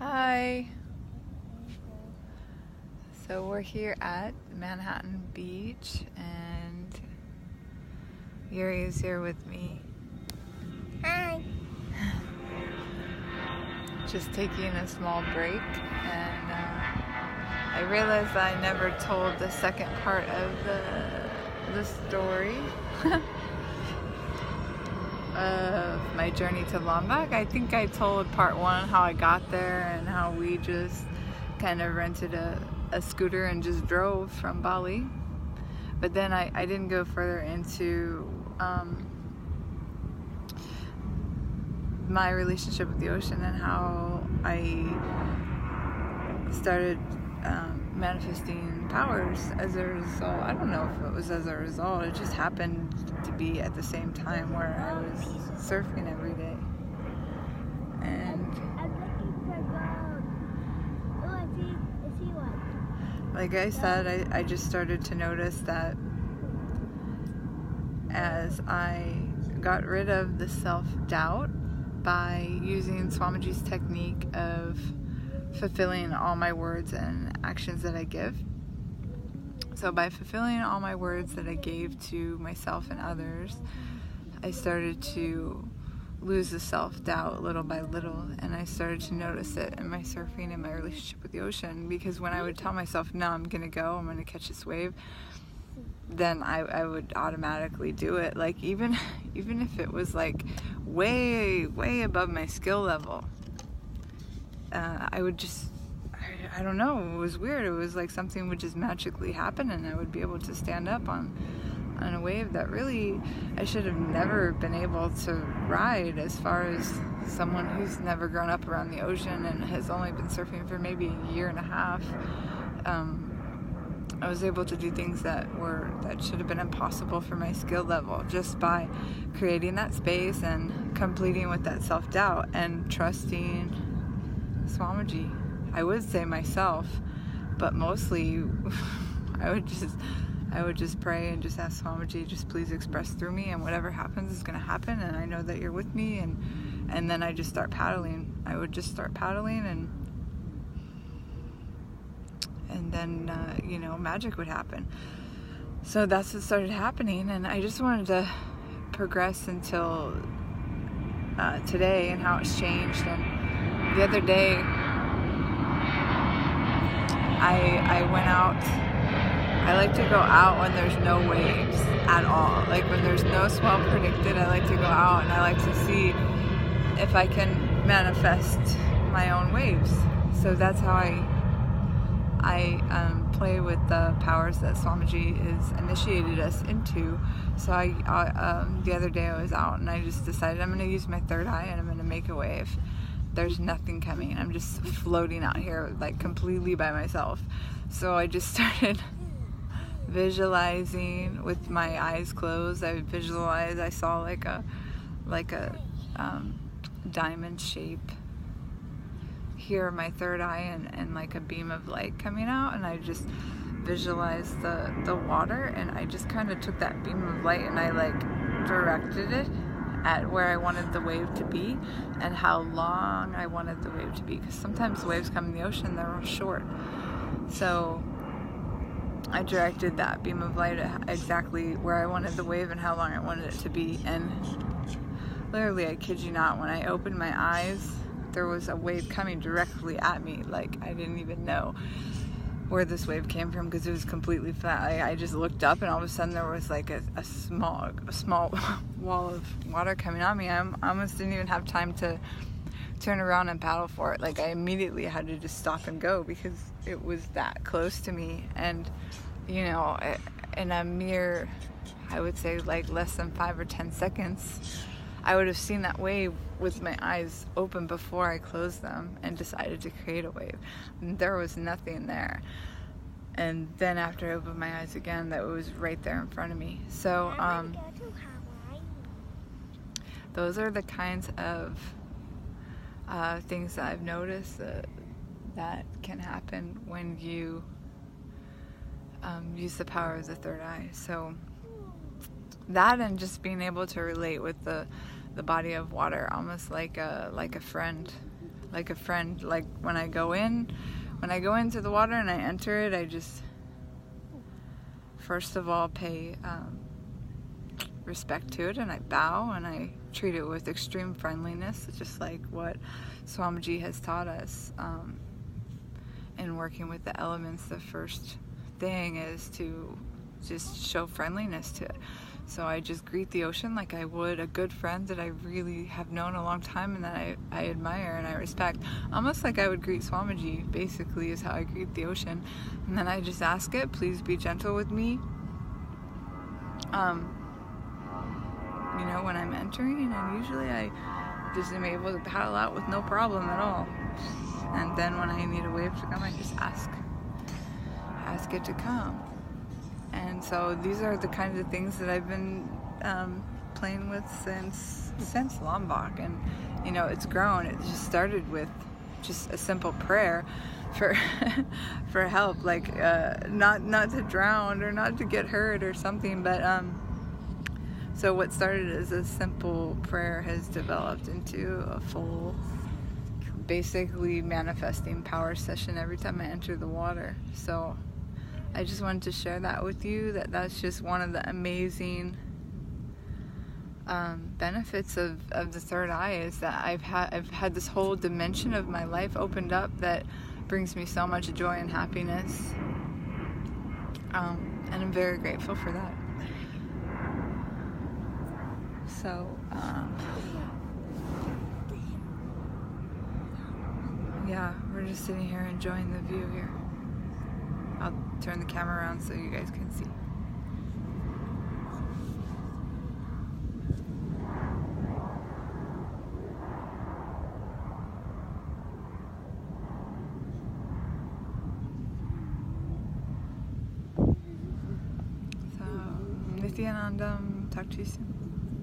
Hi. So we're here at Manhattan Beach and Yuri is here with me. Hi. Just taking a small break, and I realized I never told the second part of the story of my journey to Lombok. I think I told part one how I got there and how we just kind of rented a scooter and just drove from Bali. But then I didn't go further into my relationship with the ocean and how I started manifesting powers as a result. I don't know if it was as a result. It just happened to be at the same time where I was surfing every day. And I'm looking for gold. Oh, I see one. like I said, I just started to notice that as I got rid of the self-doubt by using Swamiji's technique of fulfilling all my words and actions that I give. So by fulfilling all my words that I gave to myself and others, I started to lose the self-doubt little by little, and I started to notice it in my surfing and my relationship with the ocean, because when I would tell myself, no, I'm gonna catch this wave, then I would automatically do it. Like even if it was like way above my skill level, I would just, I don't know, it was weird. It was like something would just magically happen and I would be able to stand up on a wave that really I should have never been able to ride, as far as someone who's never grown up around the ocean and has only been surfing for maybe a year and a half. I was able to do things that should have been impossible for my skill level, just by creating that space and completing with that self-doubt and trusting Swamiji. I would say myself, but mostly I would just pray and just ask Swamiji, just please express through me, and whatever happens is going to happen, and I know that you're with me. And then I just start paddling. I would just start paddling, and then magic would happen. So that's what started happening, and I just wanted to progress until today and how it's changed. And the other day I went out. I like to go out when there's no waves at all. Like when there's no swell predicted, I like to go out and I like to see if I can manifest my own waves. So that's how I play with the powers that Swamiji has initiated us into. So the other day I was out and I just decided I'm going to use my third eye and I'm going to make a wave. There's nothing coming. I'm just floating out here like completely by myself. So I just started visualizing with my eyes closed. I saw like a diamond shape here in my third eye, and like a beam of light coming out, and I just visualized the water, and I just kind of took that beam of light and I like directed it at where I wanted the wave to be and how long I wanted the wave to be, because sometimes waves come in the ocean, they're real short. So I directed that beam of light at exactly where I wanted the wave and how long I wanted it to be, and literally, I kid you not, when I opened my eyes, there was a wave coming directly at me. Like I didn't even know where this wave came from because it was completely flat. I just looked up and all of a sudden there was like a small wall of water coming at me. I almost didn't even have time to turn around and paddle for it. Like I immediately had to just stop and go because it was that close to me. And in a mere, I would say like less than 5 or 10 seconds, I would have seen that wave with my eyes open before I closed them and decided to create a wave. And there was nothing there. And then after I opened my eyes again, that was right there in front of me. So those are the kinds of things that I've noticed that can happen when you use the power of the third eye. So that, and just being able to relate with the body of water, almost like a friend, like a friend. Like when I go into the water and I enter it, I just first of all pay respect to it, and I bow and I treat it with extreme friendliness, just like what Swamiji has taught us in working with the elements. The first thing is to just show friendliness to it. So I just greet the ocean like I would a good friend that I really have known a long time and that I admire and I respect. Almost like I would greet Swamiji, basically, is how I greet the ocean. And then I just ask it, please be gentle with me. You know, when I'm entering, and usually I just am able to paddle out with no problem at all. And then when I need a wave to come, I just ask it to come. And so these are the kinds of things that I've been playing with since Lombok, and you know, it's grown. It just started with just a simple prayer for for help, like not to drown or not to get hurt or something, but so what started as a simple prayer has developed into a full, basically manifesting power session every time I enter the water. So I just wanted to share that with you, that's just one of the amazing benefits of the third eye, is that I've had this whole dimension of my life opened up that brings me so much joy and happiness, and I'm very grateful for that. So yeah, we're just sitting here enjoying the view here. I'll turn the camera around so you guys can see. So, Nithyanandam, talk to you soon.